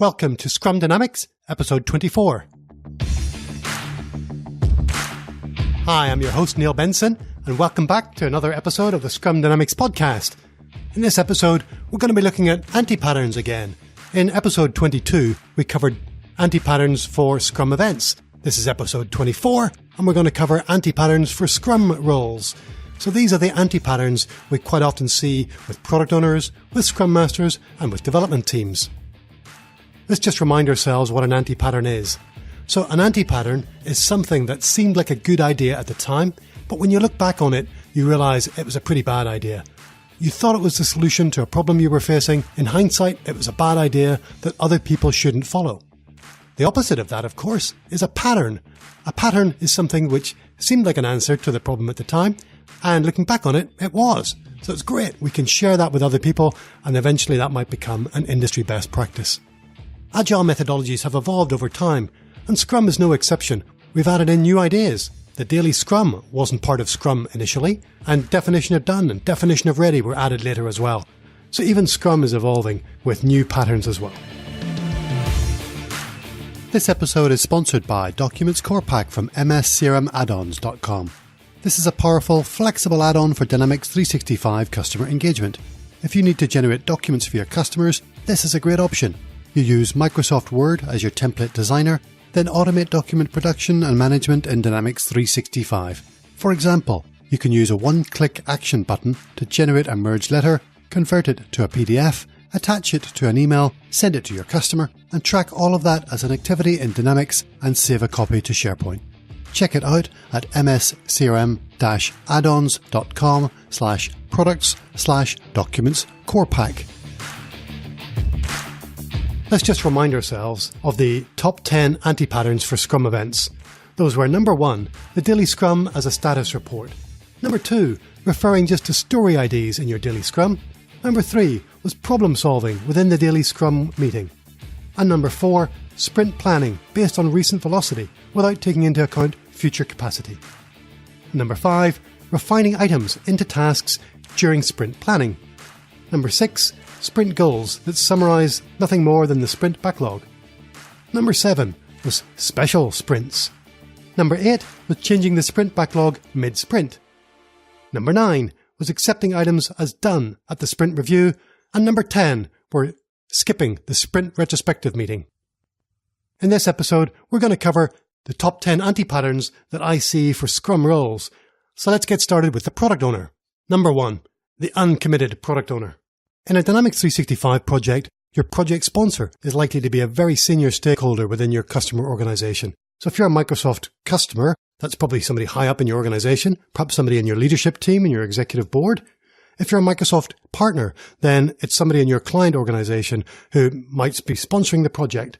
Welcome to Scrum Dynamics, episode 24. Hi, I'm your host Neil Benson, and welcome back to another episode of the Scrum Dynamics podcast. In this episode, we're going to be looking at antipatterns again. In episode 22, we covered antipatterns for Scrum events. This is episode 24, and we're going to cover antipatterns for Scrum roles. So these are the antipatterns we quite often see with product owners, with Scrum Masters, and with development teams. Let's just remind ourselves what an antipattern is. So an antipattern is something that seemed like a good idea at the time, but when you look back on it, you realize it was a pretty bad idea. You thought it was the solution to a problem you were facing. In hindsight, it was a bad idea that other people shouldn't follow. The opposite of that, of course, is a pattern. A pattern is something which seemed like an answer to the problem at the time, and looking back on it, it was. So it's great. We can share that with other people, and eventually that might become an industry best practice. Agile methodologies have evolved over time, and Scrum is no exception. We've added in new ideas. The daily Scrum wasn't part of Scrum initially, and definition of done and definition of ready were added later as well. So even Scrum is evolving with new patterns as well. This episode is sponsored by Documents Core Pack from mscrmaddons.com. This is a powerful, flexible add-on for Dynamics 365 customer engagement. If you need to generate documents for your customers, this is a great option. You use Microsoft Word as your template designer, then automate document production and management in Dynamics 365. For example, you can use a one-click action button to generate a merge letter, convert it to a PDF, attach it to an email, send it to your customer, and track all of that as an activity in Dynamics and save a copy to SharePoint. Check it out at mscrm-addons.com/products/documents core pack. Let's just remind ourselves of the top 10 antipatterns for Scrum events. Those were number 1, the daily Scrum as a status report. Number 2, referring just to story IDs in your daily Scrum. Number 3 was problem solving within the daily Scrum meeting. And number 4, sprint planning based on recent velocity without taking into account future capacity. Number 5, refining items into tasks during sprint planning. Number 6, sprint goals that summarise nothing more than the sprint backlog. Number 7 was special sprints. Number 8 was changing the sprint backlog mid-sprint. Number 9 was accepting items as done at the sprint review. And number 10 were skipping the sprint retrospective meeting. In this episode, we're going to cover the top 10 antipatterns that I see for Scrum roles. So let's get started with the product owner. Number 1, the uncommitted product owner. In a Dynamics 365 project, your project sponsor is likely to be a very senior stakeholder within your customer organization. So if you're a Microsoft customer, that's probably somebody high up in your organization, perhaps somebody in your leadership team and your executive board. If you're a Microsoft partner, then it's somebody in your client organization who might be sponsoring the project.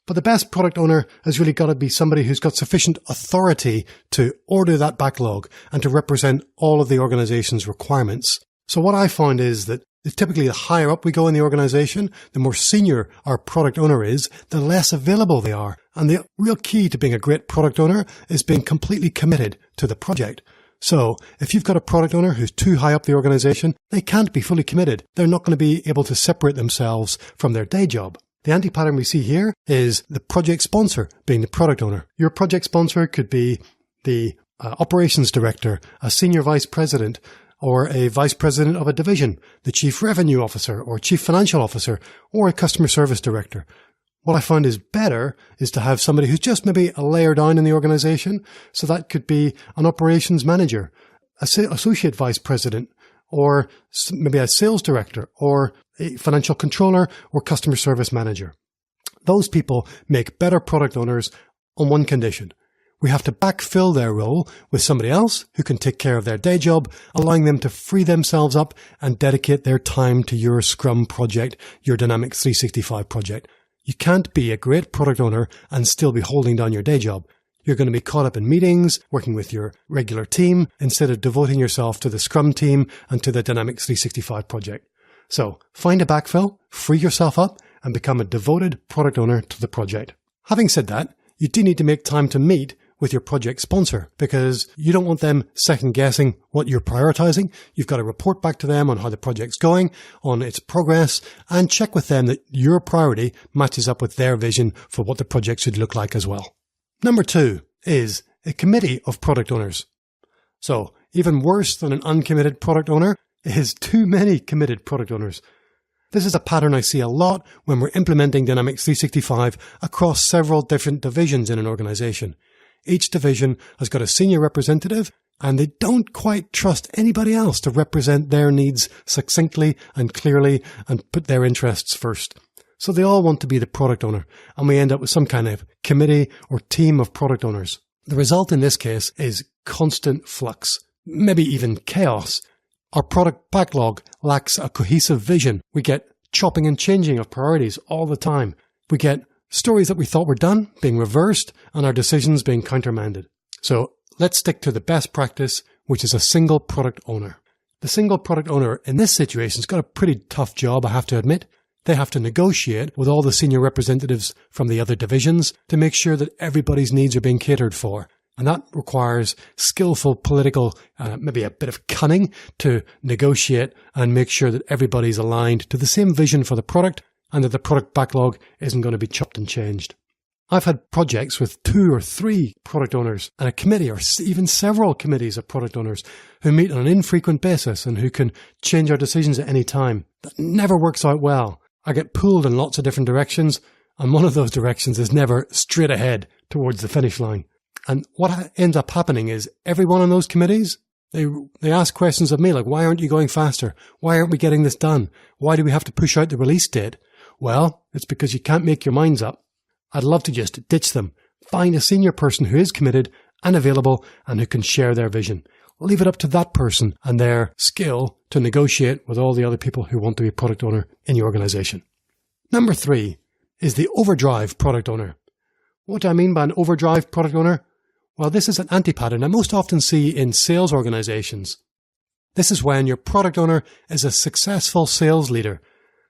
But the best product owner has really got to be somebody who's got sufficient authority to order that backlog and to represent all of the organization's requirements. So what I find is that typically the higher up we go in the organization, the more senior our product owner is, the less available they are. And the real key to being a great product owner is being completely committed to the project. So if you've got a product owner who's too high up the organization, they can't be fully committed. They're not going to be able to separate themselves from their day job. The anti-pattern we see here is the project sponsor being the product owner. Your project sponsor could be the operations director, a senior vice president, or a vice president of a division, the chief revenue officer or chief financial officer, or a customer service director. What I find is better is to have somebody who's just maybe a layer down in the organization. So that could be an operations manager, associate vice president, or maybe a sales director, or a financial controller, or customer service manager. Those people make better product owners on one condition. We have to backfill their role with somebody else who can take care of their day job, allowing them to free themselves up and dedicate their time to your Scrum project, your Dynamics 365 project. You can't be a great product owner and still be holding down your day job. You're going to be caught up in meetings, working with your regular team, instead of devoting yourself to the Scrum team and to the Dynamics 365 project. So find a backfill, free yourself up, and become a devoted product owner to the project. Having said that, you do need to make time to meet with your project sponsor because you don't want them second guessing what you're prioritizing. You've got to report back to them on how the project's going, on its progress, and check with them that your priority matches up with their vision for what the project should look like as well. Number 2 is a committee of product owners. So even worse than an uncommitted product owner is too many committed product owners. This is a pattern I see a lot when we're implementing Dynamics 365 across several different divisions in an organization. Each division has got a senior representative and they don't quite trust anybody else to represent their needs succinctly and clearly and put their interests first. So they all want to be the product owner and we end up with some kind of committee or team of product owners. The result in this case is constant flux, maybe even chaos. Our product backlog lacks a cohesive vision. We get chopping and changing of priorities all the time. We get stories that we thought were done being reversed and our decisions being countermanded. So let's stick to the best practice, which is a single product owner. The single product owner in this situation has got a pretty tough job, I have to admit. They have to negotiate with all the senior representatives from the other divisions to make sure that everybody's needs are being catered for. And that requires skillful political, maybe a bit of cunning to negotiate and make sure that everybody's aligned to the same vision for the product and that the product backlog isn't going to be chopped and changed. I've had projects with 2 or 3 product owners and a committee or even several committees of product owners who meet on an infrequent basis and who can change our decisions at any time. That never works out well. I get pulled in lots of different directions and one of those directions is never straight ahead towards the finish line. And what ends up happening is everyone on those committees, they ask questions of me like, why aren't you going faster? Why aren't we getting this done? Why do we have to push out the release date? Well, it's because you can't make your minds up. I'd love to just ditch them. Find a senior person who is committed and available and who can share their vision. Leave it up to that person and their skill to negotiate with all the other people who want to be a product owner in your organization. Number 3 is the overdrive product owner. What do I mean by an overdrive product owner? Well, this is an anti-pattern I most often see in sales organizations. This is when your product owner is a successful sales leader,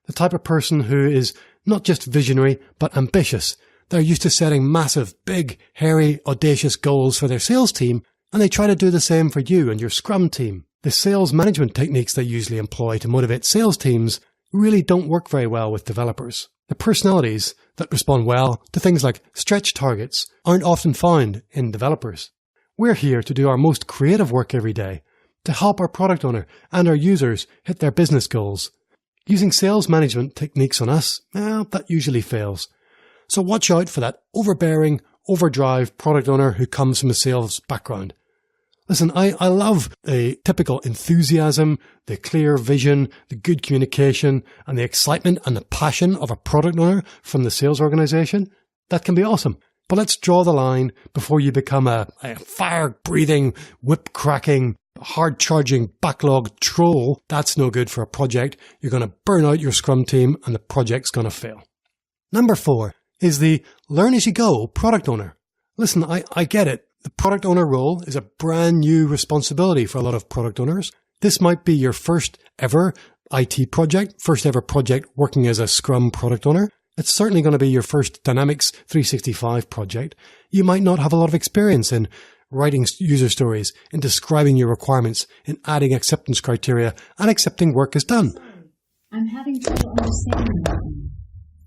the type of person who is not just visionary, but ambitious. They're used to setting massive, big, hairy, audacious goals for their sales team, and they try to do the same for you and your Scrum team. The sales management techniques they usually employ to motivate sales teams really don't work very well with developers. The personalities that respond well to things like stretch targets aren't often found in developers. We're here to do our most creative work every day, to help our product owner and our users hit their business goals. Using sales management techniques on us, that usually fails. So watch out for that overbearing, overdrive product owner who comes from a sales background. Listen, I love the typical enthusiasm, the clear vision, the good communication, and the excitement and the passion of a product owner from the sales organization. That can be awesome. But let's draw the line before you become a fire-breathing, whip-cracking, hard-charging backlog troll. That's no good for a project. You're going to burn out your Scrum team and the project's going to fail. Number 4 is the learn-as-you-go product owner. Listen, I get it. The product owner role is a brand new responsibility for a lot of product owners. This might be your first ever IT project, first ever project working as a Scrum product owner. It's certainly going to be your first Dynamics 365 project. You might not have a lot of experience in writing user stories, in describing your requirements, in adding acceptance criteria, and accepting work as done. Sorry, I'm having trouble understanding you.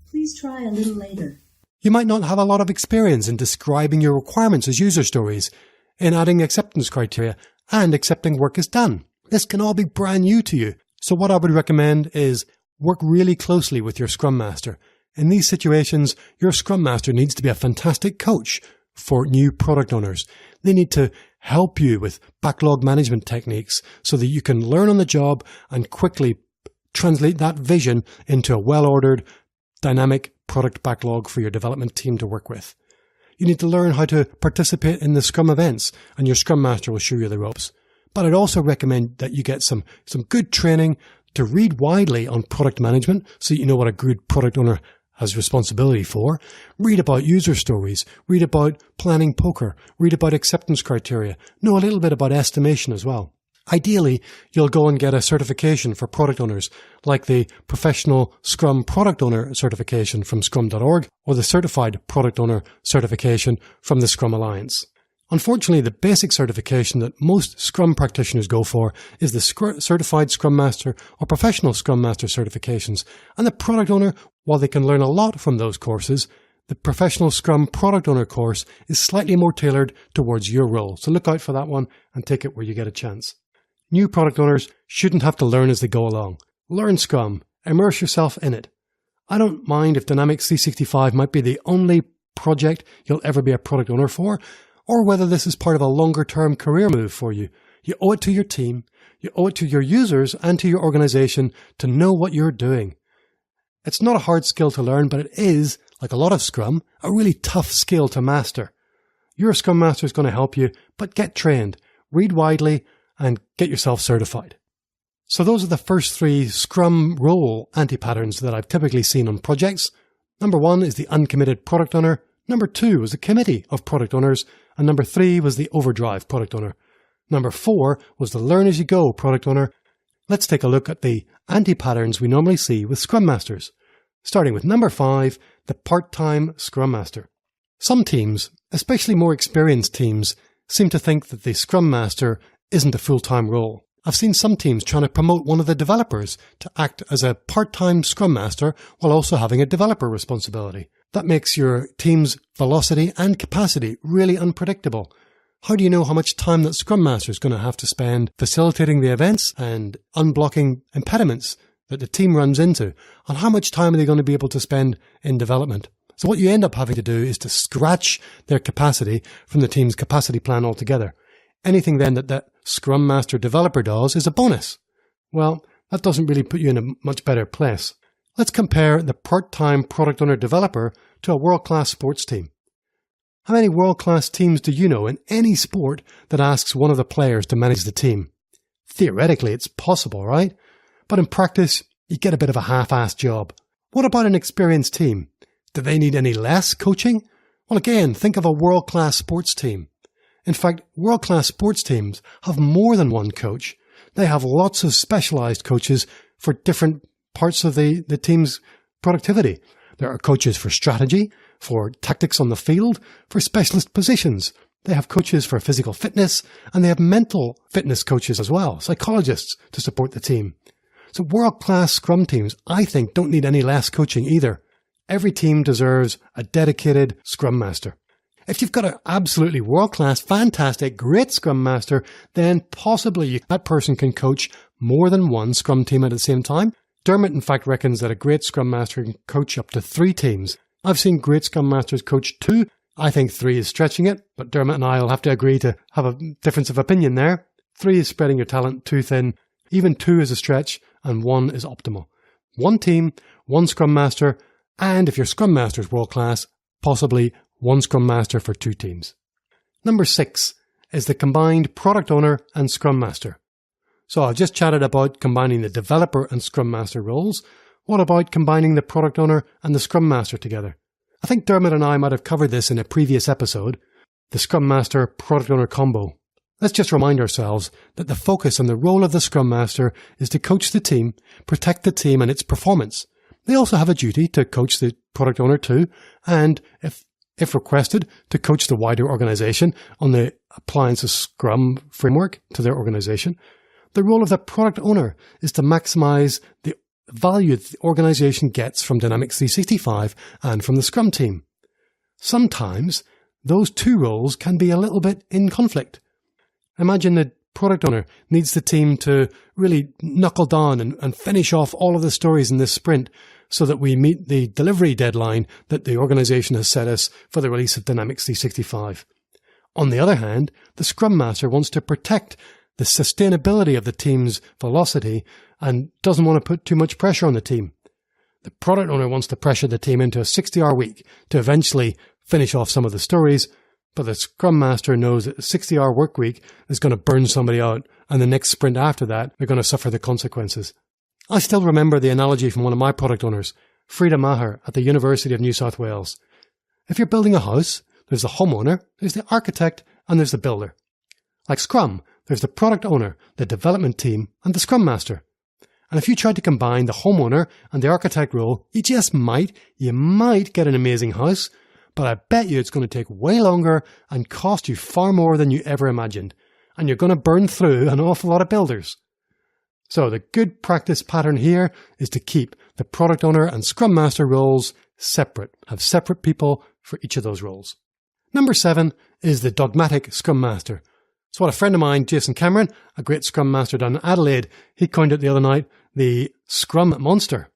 Please try a little later. You might not have a lot of experience in describing your requirements as user stories, in adding acceptance criteria, and accepting work as done. This can all be brand new to you. So what I would recommend is work really closely with your Scrum Master. In these situations, your Scrum Master needs to be a fantastic coach for new product owners. They need to help you with backlog management techniques so that you can learn on the job and quickly translate that vision into a well-ordered, dynamic product backlog for your development team to work with. You need to learn how to participate in the Scrum events, and your Scrum Master will show you the ropes. But I'd also recommend that you get some good training to read widely on product management so you know what a good product owner has responsibility for. Read about user stories, read about planning poker, read about acceptance criteria, know a little bit about estimation as well. Ideally, you'll go and get a certification for product owners, like the Professional Scrum Product Owner certification from Scrum.org or the Certified Product Owner certification from the Scrum Alliance. Unfortunately, the basic certification that most Scrum practitioners go for is the Certified Scrum Master or Professional Scrum Master certifications, and the product owner, while they can learn a lot from those courses, the Professional Scrum Product Owner course is slightly more tailored towards your role, so look out for that one and take it where you get a chance. New product owners shouldn't have to learn as they go along. Learn Scrum, immerse yourself in it. I don't mind if Dynamics 365 might be the only project you'll ever be a product owner for, or whether this is part of a longer-term career move for you. You owe it to your team, you owe it to your users and to your organization to know what you're doing. It's not a hard skill to learn, but it is, like a lot of Scrum, a really tough skill to master. Your Scrum Master is going to help you, but get trained, read widely, and get yourself certified. So those are the first 3 Scrum role anti-patterns that I've typically seen on projects. Number 1 is the uncommitted product owner. Number 2 was a committee of product owners. And number 3 was the overdrive product owner. Number 4 was the learn as you go product owner. Let's take a look at the anti-patterns we normally see with Scrum Masters. Starting with number 5, the part-time Scrum Master. Some teams, especially more experienced teams, seem to think that the Scrum Master isn't a full-time role. I've seen some teams trying to promote one of the developers to act as a part-time Scrum Master while also having a developer responsibility. That makes your team's velocity and capacity really unpredictable. How do you know how much time that Scrum Master is going to have to spend facilitating the events and unblocking impediments that the team runs into? And how much time are they going to be able to spend in development? So what you end up having to do is to scratch their capacity from the team's capacity plan altogether. Anything then that that Scrum Master developer does is a bonus. Well, that doesn't really put you in a much better place. Let's compare the part-time product owner developer to a world-class sports team. How many world-class teams do you know in any sport that asks one of the players to manage the team? Theoretically, it's possible, right? But in practice, you get a bit of a half-assed job. What about an experienced team? Do they need any less coaching? Well, again, think of a world-class sports team. In fact, world-class sports teams have more than one coach. They have lots of specialized coaches for different parts of the team's productivity. There are coaches for strategy, for tactics on the field, for specialist positions. They have coaches for physical fitness, and they have mental fitness coaches as well, psychologists to support the team. So world-class Scrum teams, I think, don't need any less coaching either. Every team deserves a dedicated Scrum Master. If you've got an absolutely world-class, fantastic, great Scrum Master, then possibly that person can coach more than one Scrum team at the same time. Dermot, in fact, reckons that a great Scrum Master can coach up to 3 teams. I've seen great Scrum Masters coach 2. I think 3 is stretching it, but Dermot and I will have to agree to have a difference of opinion there. 3 is spreading your talent too thin. Even 2 is a stretch, and 1 is optimal. 1 team, 1 Scrum Master, and if your Scrum Master is world-class, possibly 1 Scrum Master for 2 teams. Number 6 is the combined Product Owner and Scrum Master. So I've just chatted about combining the developer and Scrum Master roles. What about combining the Product Owner and the Scrum Master together? I think Dermot and I might have covered this in a previous episode, the Scrum Master Product Owner combo. Let's just remind ourselves that the focus and the role of the Scrum Master is to coach the team, protect the team and its performance. They also have a duty to coach the Product Owner too, and if requested, to coach the wider organization on the appliance of Scrum framework to their organization. The role of the product owner is to maximize the value the organization gets from Dynamics 365 and from the Scrum team. Sometimes those 2 roles can be a little bit in conflict. Imagine the product owner needs the team to really knuckle down and finish off all of the stories in this sprint so that we meet the delivery deadline that the organization has set us for the release of Dynamics 365. On the other hand, the Scrum Master wants to protect the sustainability of the team's velocity and doesn't want to put too much pressure on the team. The product owner wants to pressure the team into a 60-hour week to eventually finish off some of the stories, but the Scrum Master knows that a 60-hour work week is going to burn somebody out, and the next sprint after that, they're going to suffer the consequences. I still remember the analogy from one of my product owners, Frida Maher at the University of New South Wales. If you're building a house, there's the homeowner, there's the architect, and there's the builder. Like Scrum, there's the product owner, the development team, and the Scrum Master. And if you tried to combine the homeowner and the architect role, you might get an amazing house, but I bet you it's going to take way longer and cost you far more than you ever imagined, and you're going to burn through an awful lot of builders. So the good practice pattern here is to keep the product owner and Scrum Master roles separate. Have separate people for each of those roles. Number 7 is the dogmatic Scrum Master. It's what a friend of mine, Jason Cameron, a great Scrum Master down in Adelaide, he coined it the other night, the Scrum Monster.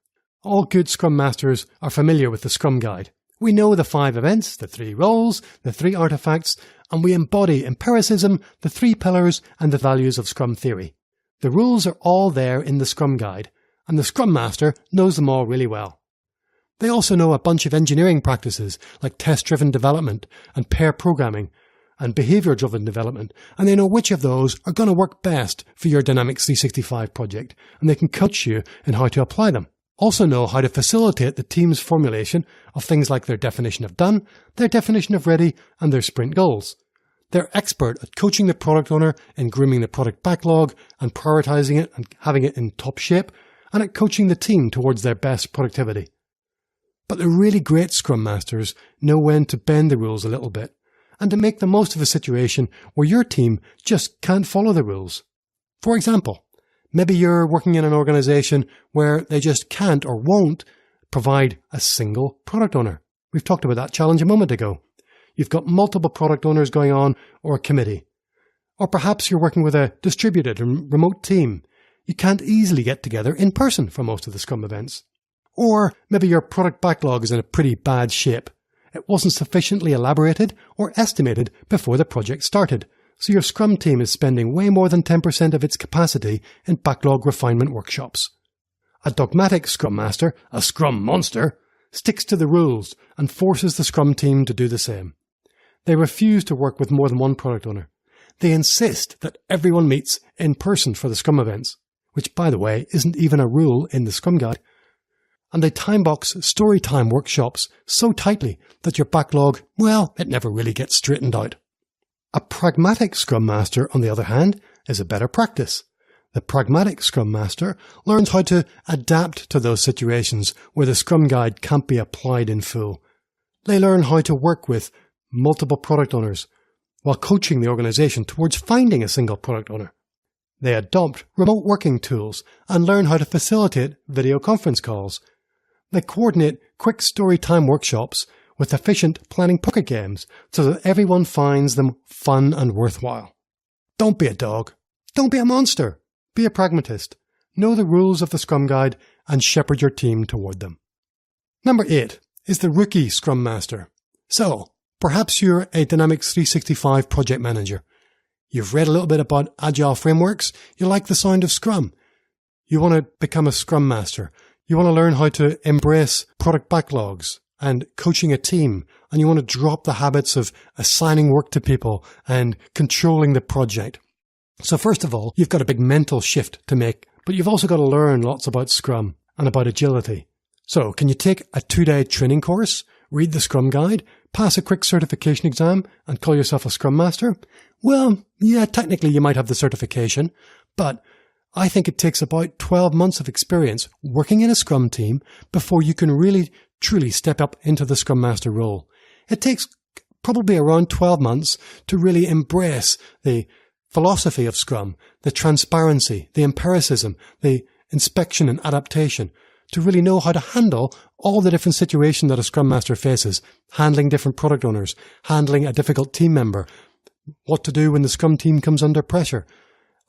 All good Scrum Masters are familiar with the Scrum Guide. We know the 5 events, the 3 roles, the 3 artifacts, and we embody empiricism, the 3 pillars, and the values of Scrum theory. The rules are all there in the Scrum Guide, and the Scrum Master knows them all really well. They also know a bunch of engineering practices like test-driven development and pair programming and behavior-driven development, and they know which of those are going to work best for your Dynamics 365 project, and they can coach you in how to apply them. Also know how to facilitate the team's formulation of things like their definition of done, their definition of ready, and their sprint goals. They're expert at coaching the product owner in grooming the product backlog and prioritizing it and having it in top shape, and at coaching the team towards their best productivity. But the really great Scrum Masters know when to bend the rules a little bit and to make the most of a situation where your team just can't follow the rules. For example, maybe you're working in an organization where they just can't or won't provide a single product owner. We've talked about that challenge a moment ago. You've got multiple product owners going on or a committee. Or perhaps you're working with a distributed and remote team. You can't easily get together in person for most of the Scrum events. Or maybe your product backlog is in a pretty bad shape. It wasn't sufficiently elaborated or estimated before the project started, so your Scrum team is spending way more than 10% of its capacity in backlog refinement workshops. A dogmatic Scrum Master, a Scrum Monster, sticks to the rules and forces the Scrum team to do the same. They refuse to work with more than one product owner. They insist that everyone meets in person for the Scrum events, which, by the way, isn't even a rule in the Scrum Guide. And they timebox story time workshops so tightly that your backlog, well, it never really gets straightened out. A pragmatic Scrum Master, on the other hand, is a better practice. The pragmatic Scrum Master learns how to adapt to those situations where the Scrum Guide can't be applied in full. They learn how to work with multiple product owners while coaching the organization towards finding a single product owner. They adopt remote working tools and learn how to facilitate video conference calls. They coordinate quick story time workshops with efficient planning pocket games so that everyone finds them fun and worthwhile. Don't be a dog. Don't be a monster. Be a pragmatist. Know the rules of the Scrum Guide and shepherd your team toward them. Number 8 is the rookie Scrum Master. So, perhaps you're a Dynamics 365 project manager. You've read a little bit about agile frameworks. You like the sound of Scrum. You want to become a Scrum Master. You want to learn how to embrace product backlogs and coaching a team. And you want to drop the habits of assigning work to people and controlling the project. So first of all, you've got a big mental shift to make, but you've also got to learn lots about Scrum and about agility. So can you take a 2-day training course, read the Scrum Guide, pass a quick certification exam, and call yourself a Scrum Master? Well, yeah, technically you might have the certification, but I think it takes about 12 months of experience working in a Scrum team before you can really, truly step up into the Scrum Master role. It takes probably around 12 months to really embrace the philosophy of Scrum, the transparency, the empiricism, the inspection and adaptation, to really know how to handle all the different situations that a Scrum Master faces, handling different product owners, handling a difficult team member, what to do when the Scrum team comes under pressure.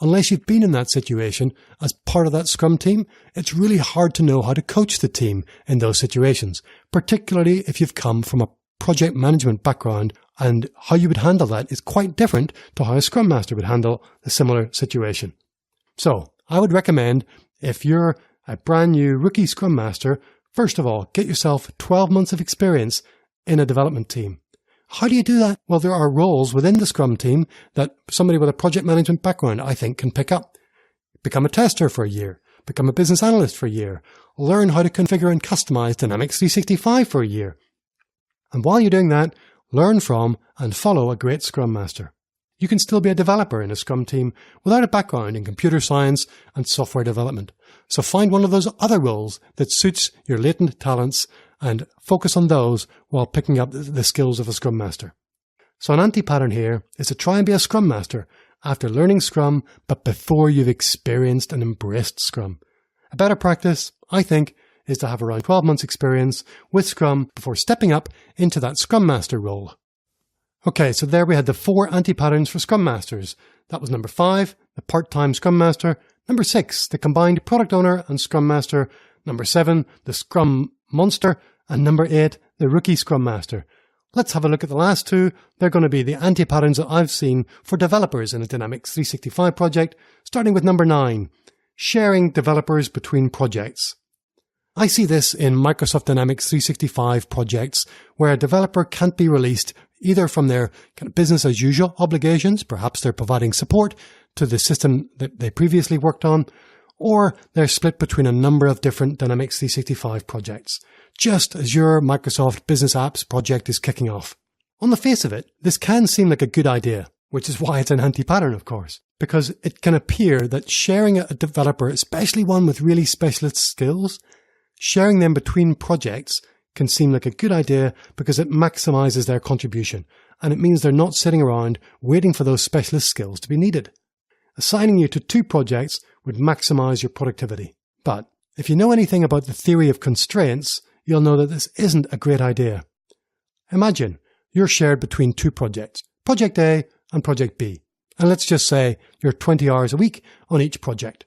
Unless you've been in that situation as part of that Scrum team, it's really hard to know how to coach the team in those situations, particularly if you've come from a project management background, and how you would handle that is quite different to how a Scrum Master would handle a similar situation. So, I would recommend, if you're a brand new rookie Scrum Master, first of all, get yourself 12 months of experience in a development team. How do you do that? Well, there are roles within the Scrum team that somebody with a project management background, I think, can pick up. Become a tester for a year. Become a business analyst for a year. Learn how to configure and customize Dynamics 365 for a year. And while you're doing that, learn from and follow a great Scrum Master. You can still be a developer in a Scrum team without a background in computer science and software development. So find one of those other roles that suits your latent talents and focus on those while picking up the skills of a Scrum Master. So an anti-pattern here is to try and be a Scrum Master after learning Scrum, but before you've experienced and embraced Scrum. A better practice, I think, is to have around 12 months experience with Scrum before stepping up into that Scrum Master role. Okay, so there we had the 4 anti-patterns for Scrum Masters. That was number 5, the part-time Scrum Master. Number 6, the combined Product Owner and Scrum Master. Number 7, the Scrum Monster. And number 8, the Rookie Scrum Master. Let's have a look at the last 2. They're going to be the anti-patterns that I've seen for developers in a Dynamics 365 project, starting with number 9, sharing developers between projects. I see this in Microsoft Dynamics 365 projects where a developer can't be released either from their kind of business as usual obligations, perhaps they're providing support to the system that they previously worked on, or they're split between a number of different Dynamics 365 projects, just as your Microsoft Business Apps project is kicking off. On the face of it, this can seem like a good idea, which is why it's an anti-pattern, of course, because it can appear that sharing a developer, especially one with really specialist skills, sharing them between projects can seem like a good idea because it maximizes their contribution, and it means they're not sitting around waiting for those specialist skills to be needed. Assigning you to 2 projects would maximize your productivity. But if you know anything about the theory of constraints, you'll know that this isn't a great idea. Imagine you're shared between 2 projects, Project A and Project B, and let's just say you're 20 hours a week on each project.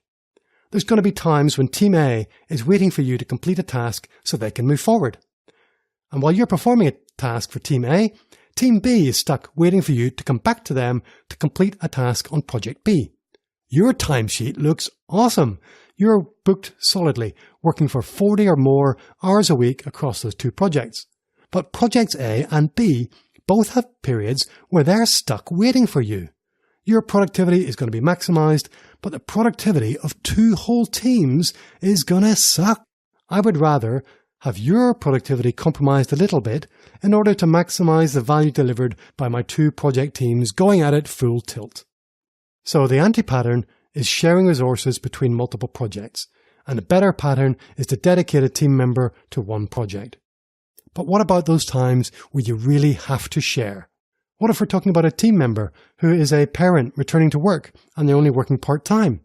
There's going to be times when Team A is waiting for you to complete a task so they can move forward. And while you're performing a task for Team A, Team B is stuck waiting for you to come back to them to complete a task on Project B. Your timesheet looks awesome. You're booked solidly, working for 40 or more hours a week across those 2 projects. But Projects A and B both have periods where they're stuck waiting for you. Your productivity is going to be maximized, but the productivity of 2 whole teams is going to suck. I would rather have your productivity compromised a little bit in order to maximize the value delivered by my 2 project teams going at it full tilt. So the anti-pattern is sharing resources between multiple projects, and a better pattern is to dedicate a team member to one project. But what about those times where you really have to share? What if we're talking about a team member who is a parent returning to work and they're only working part-time?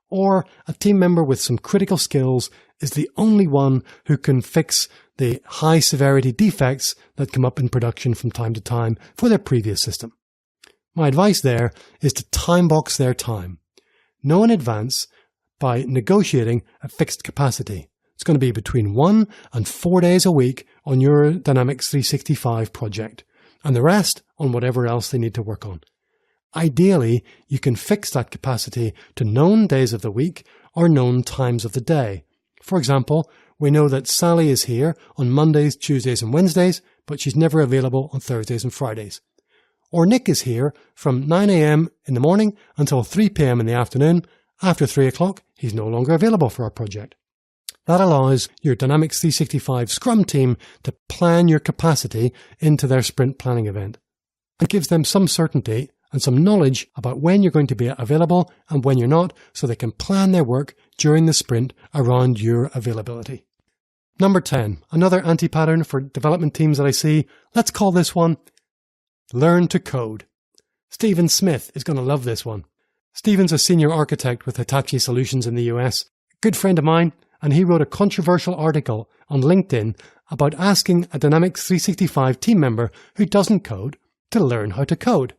Or a team member with some critical skills is the only one who can fix the high-severity defects that come up in production from time to time for their previous system. My advice there is to time box their time. Know in advance by negotiating a fixed capacity. It's going to be between 1 and 4 days a week on your Dynamics 365 project, and the rest on whatever else they need to work on. Ideally, you can fix that capacity to known days of the week or known times of the day. For example, we know that Sally is here on Mondays, Tuesdays and Wednesdays, but she's never available on Thursdays and Fridays. Or Nick is here from 9 a.m. in the morning until 3 p.m. in the afternoon. After 3 o'clock, he's no longer available for our project. That allows your Dynamics 365 Scrum team to plan your capacity into their sprint planning event. It gives them some certainty and some knowledge about when you're going to be available and when you're not, so they can plan their work during the sprint around your availability. Number 10, another anti-pattern for development teams that I see. Let's call this one Learn to Code. Stephen Smith is going to love this one. Stephen's a senior architect with Hitachi Solutions in the US, a good friend of mine, and he wrote a controversial article on LinkedIn about asking a Dynamics 365 team member who doesn't code to learn how to code.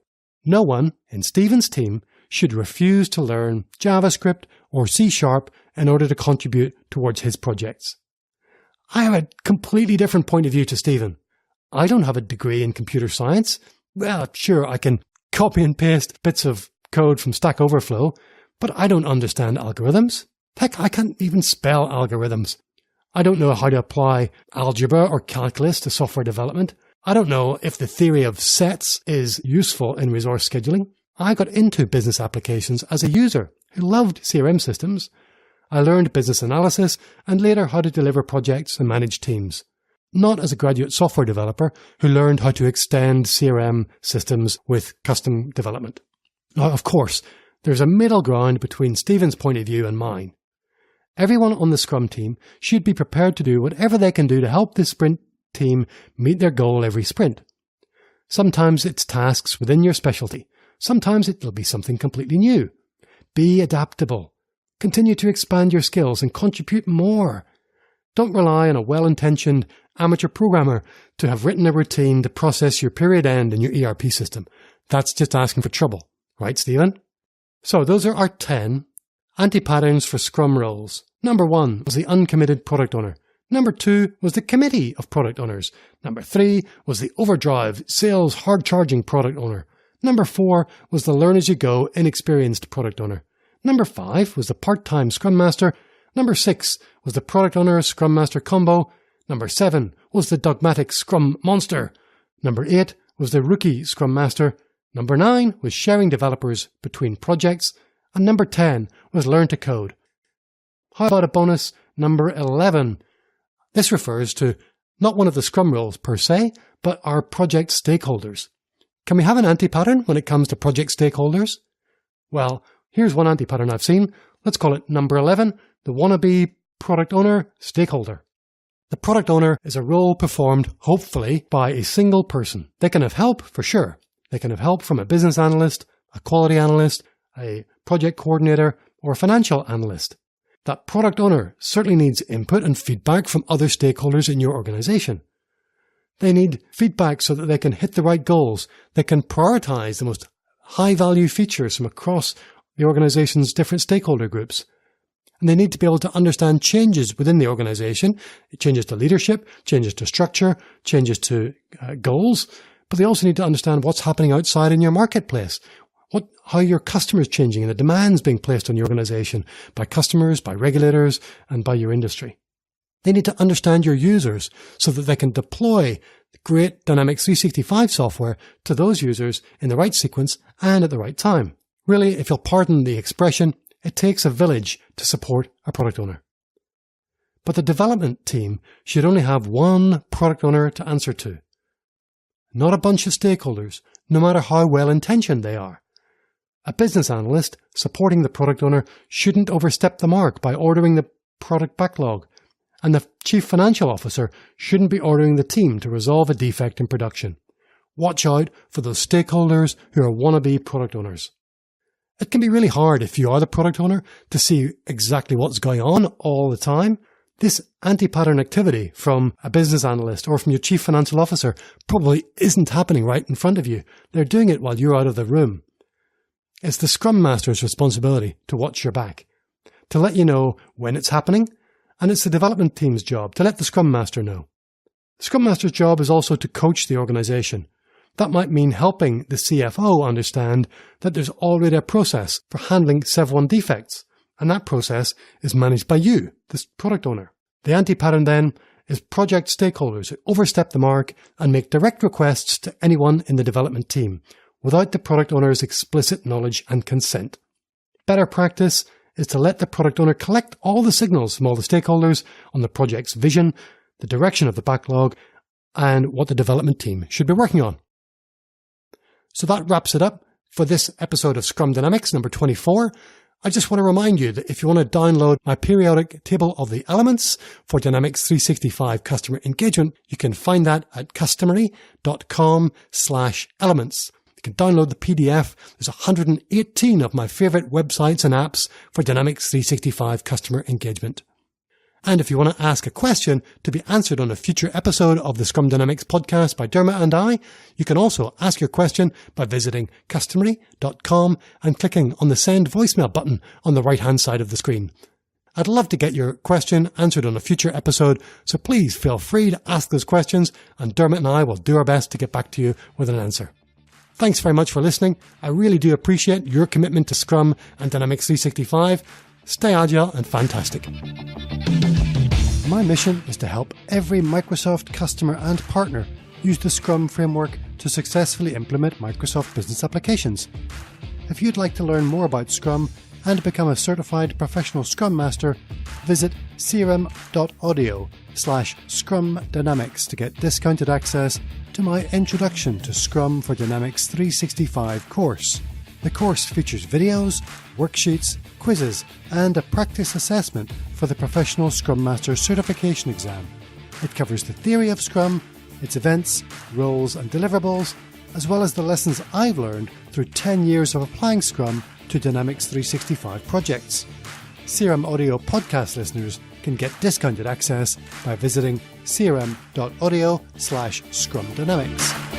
No one in Stephen's team should refuse to learn JavaScript or C# in order to contribute towards his projects. I have a completely different point of view to Stephen. I don't have a degree in computer science. Well, sure, I can copy and paste bits of code from Stack Overflow, but I don't understand algorithms. Heck, I can't even spell algorithms. I don't know how to apply algebra or calculus to software development. I don't know if the theory of sets is useful in resource scheduling. I got into business applications as a user who loved CRM systems. I learned business analysis and later how to deliver projects and manage teams. Not as a graduate software developer who learned how to extend CRM systems with custom development. Now, of course, there's a middle ground between Stephen's point of view and mine. Everyone on the Scrum team should be prepared to do whatever they can do to help the sprint team meet their goal every sprint. Sometimes it's tasks within your specialty. Sometimes it'll be something completely new. Be adaptable. Continue to expand your skills and contribute more. Don't rely on a well-intentioned amateur programmer to have written a routine to process your period end in your ERP system. That's just asking for trouble. Right, Stephen? So those are our 10 anti-patterns for Scrum roles. Number 1 was the uncommitted product owner. Number 2 was the committee of product owners. Number 3 was the overdrive, sales, hard-charging product owner. Number 4 was the learn-as-you-go, inexperienced product owner. Number 5 was the part-time Scrum Master. Number 6 was the product owner Scrum Master combo. Number 7 was the dogmatic Scrum monster. Number 8 was the rookie Scrum Master. Number 9 was sharing developers between projects. And number 10 was learn to code. How about a bonus? Number 11. This refers to not one of the Scrum roles per se, but our project stakeholders. Can we have an anti-pattern when it comes to project stakeholders? Well, here's one anti-pattern I've seen. Let's call it number 11, the wannabe product owner stakeholder. The product owner is a role performed, hopefully, by a single person. They can have help, for sure. They can have help from a business analyst, a quality analyst, a project coordinator, or a financial analyst. That product owner certainly needs input and feedback from other stakeholders in your organization. They need feedback so that they can hit the right goals. They can prioritize the most high-value features from across the organization's different stakeholder groups. And they need to be able to understand changes within the organization, changes to leadership, changes to structure, changes to goals. But they also need to understand what's happening outside in your marketplace, how your customers changing and the demands being placed on your organization by customers, by regulators, and by your industry. They need to understand your users so that they can deploy great Dynamics 365 software to those users in the right sequence and at the right time. Really, if you'll pardon the expression, it takes a village to support a product owner. But the development team should only have one product owner to answer to. Not a bunch of stakeholders, no matter how well-intentioned they are. A business analyst supporting the product owner shouldn't overstep the mark by ordering the product backlog, and the chief financial officer shouldn't be ordering the team to resolve a defect in production. Watch out for those stakeholders who are wannabe product owners. It can be really hard if you are the product owner to see exactly what's going on all the time. This anti-pattern activity from a business analyst or from your chief financial officer probably isn't happening right in front of you. They're doing it while you're out of the room. It's the Scrum Master's responsibility to watch your back, to let you know when it's happening, and it's the development team's job to let the Scrum Master know. The Scrum Master's job is also to coach the organization. That might mean helping the CFO understand that there's already a process for handling Sev1 defects, and that process is managed by you, the product owner. The anti-pattern then is project stakeholders who overstep the mark and make direct requests to anyone in the development team, without the product owner's explicit knowledge and consent. Better practice is to let the product owner collect all the signals from all the stakeholders on the project's vision, the direction of the backlog, and what the development team should be working on. So that wraps it up for this episode of Scrum Dynamics number 24. I just want to remind you that if you want to download my periodic table of the elements for Dynamics 365 customer engagement, you can find that at customary.com/elements. You can download the PDF. There's 118 of my favorite websites and apps for Dynamics 365 customer engagement. And if you want to ask a question to be answered on a future episode of the Scrum Dynamics podcast by Dermot and I, you can also ask your question by visiting customary.com and clicking on the send voicemail button on the right-hand side of the screen. I'd love to get your question answered on a future episode, so please feel free to ask those questions, and Dermot and I will do our best to get back to you with an answer. Thanks very much for listening. I really do appreciate your commitment to Scrum and Dynamics 365. Stay agile and fantastic. My mission is to help every Microsoft customer and partner use the Scrum framework to successfully implement Microsoft business applications. If you'd like to learn more about Scrum and become a certified professional Scrum Master, visit crm.audio/Scrum Dynamics to get discounted access to my Introduction to Scrum for Dynamics 365 course. The course features videos, worksheets, quizzes, and a practice assessment for the Professional Scrum Master Certification exam. It covers the theory of Scrum, its events, roles and deliverables, as well as the lessons I've learned through 10 years of applying Scrum to Dynamics 365 projects. CRM Audio podcast listeners can get discounted access by visiting crm.audio/Scrum Dynamics.